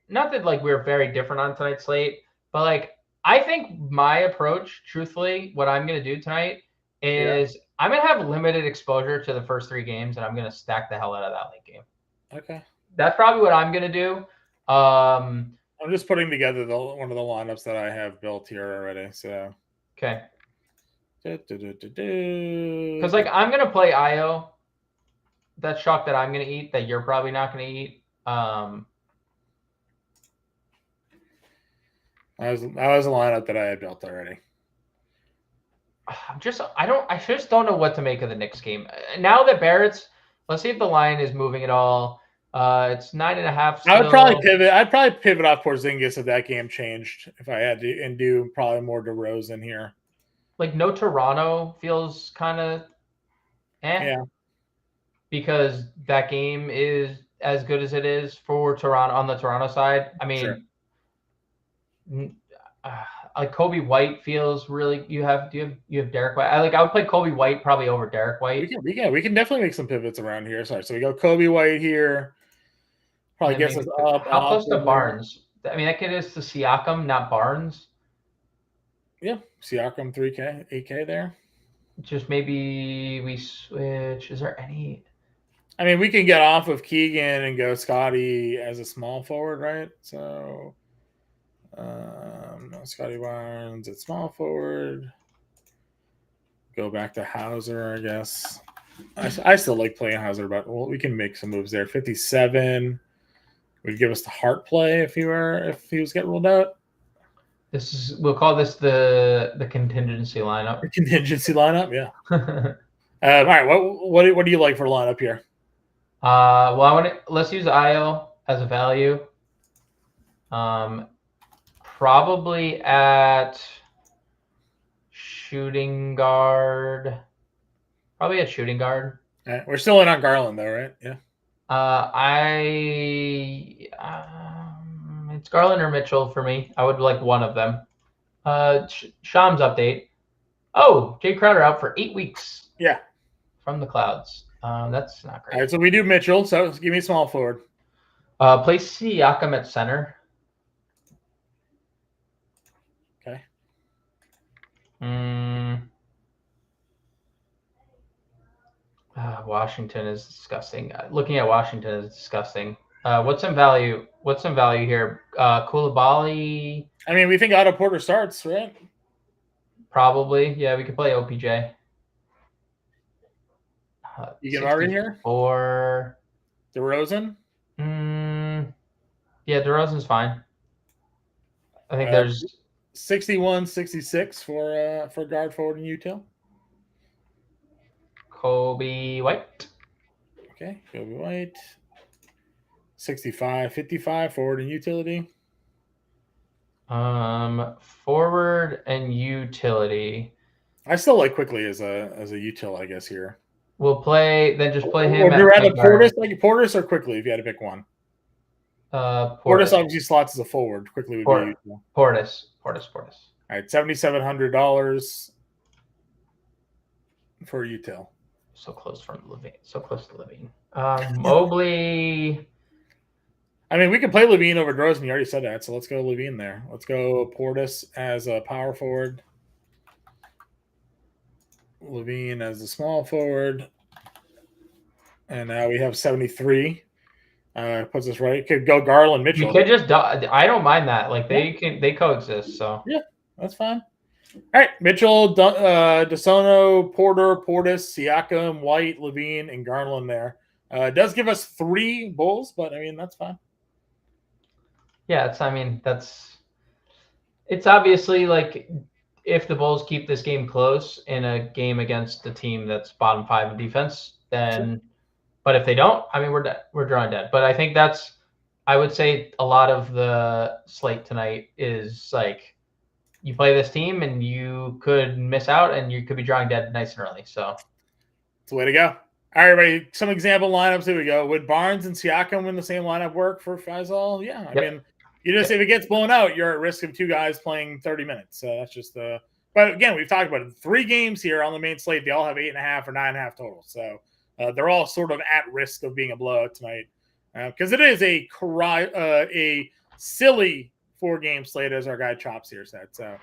not that like we're very different on tonight's slate, but like I think my approach, truthfully, what I'm going to do tonight is I'm going to have limited exposure to the first 3 games, and I'm going to stack the hell out of that late game. Okay. That's probably what I'm going to do. I'm just putting together one of the lineups that I have built here already. So okay. Because like I'm going to play Io. That shot that I'm going to eat that you're probably not going to eat. That was a lineup that I had built already. I just don't know what to make of the Knicks game. Now that let's see if the line is moving at all. It's 9.5 I would still. probably pivot. I'd probably pivot off Porzingis if that game changed. If I had to, and do probably more DeRozan here. Like no Toronto feels kind of Yeah. because that game is as good as it is for Toronto on the Toronto side. I mean, like Kobe White feels really. You have Derek White. I would play Kobe White probably over Derek White. We can definitely make some pivots around here. Sorry, so we go Kobe White here. Probably gets us up. How close to Barnes? I mean, that kid is to Siakam, not Barnes. Yeah, Siakam 3K, 8K there. Just maybe we switch. Is there any? I mean, we can get off of Keegan and go Scotty as a small forward, right? So, Scotty Barnes at small forward. Go back to Hauser, I guess. I still like playing Hauser, but we can make some moves there. 57 would give us the heart play if he was getting ruled out. We'll call this the contingency lineup. The contingency lineup, yeah. All right, what do you like for lineup here? Well, let's use IO as a value. Probably at shooting guard. Probably at shooting guard. Right, we're still in on Garland though, right? Yeah. It's Garland or Mitchell for me. I would like one of them. Shams update. Oh, Jay Crowder out for 8 weeks. Yeah. From the clouds. That's not great. All right, so we do Mitchell. So give me a small forward. Place Siakam at center. Okay. Washington is disgusting. Looking at Washington is disgusting. What's in value? What's in value here? Koulibaly. I mean, we think Otto Porter starts, right? Probably. Yeah, we could play OPJ. Keegan Murray here? Or DeRozan? Yeah, DeRozan's fine. I think there's 61, 66 for guard forward and util. Kobe White. Okay, Kobe White. 65, 55 forward and utility. Forward and utility. I still like Quickly as a util, I guess here. We'll play him. Or would you rather Portis or Quickly if you had to pick one? Portis obviously slots as a forward. Quickly would be util. Portis. All right, $7,700 for util. So close from Levine. So close to Levine. Mobley. I mean, we can play Levine over DeRozan. You already said that, so let's go Levine there. Let's go Portis as a power forward. Levine as a small forward. And now we have 73. Puts us right. Could go Garland, Mitchell. You could just. I don't mind that. Like they coexist. So yeah, that's fine. All right, Mitchell, DeSono, Porter, Portis, Siakam, White, Levine, and Garland there. It does give us 3 Bulls, but I mean that's fine. Yeah, it's obviously like if the Bulls keep this game close in a game against a team that's bottom 5 in defense, then. Sure. But if they don't, I mean we're drawing dead. But I think I would say a lot of the slate tonight is like. You play this team and you could miss out and you could be drawing dead nice and early. So it's the way to go. All right, everybody. Some example lineups. Here we go. Would Barnes and Siakam in the same lineup work for Faisal? Yeah. I mean, if it gets blown out, you're at risk of 2 guys playing 30 minutes. So that's just but again, we've talked about it. 3 games here on the main slate. They all have 8.5 or 9.5 total. So they're all sort of at risk of being a blowout tonight. Because it is a silly 4-game slate as our guy Chops here said. So,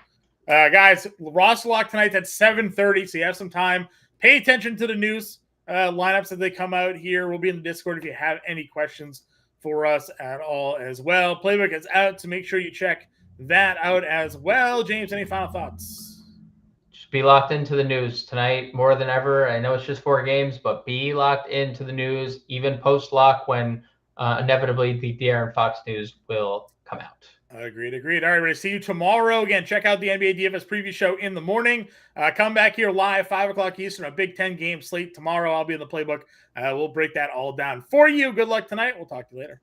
guys, roster lock tonight's at 7:30, so you have some time. Pay attention to the news lineups as they come out here. We'll be in the Discord if you have any questions for us at all as well. Playbook is out, so make sure you check that out as well. James, any final thoughts? Just be locked into the news tonight more than ever. I know it's just 4 games, but be locked into the news, even post-lock when inevitably the De'Aaron Fox news will come out. Agreed. All right, everybody. See you tomorrow. Again, check out the NBA DFS preview show in the morning. Come back here live, 5 o'clock Eastern, a Big Ten game slate tomorrow. I'll be in the playbook. We'll break that all down for you. Good luck tonight. We'll talk to you later.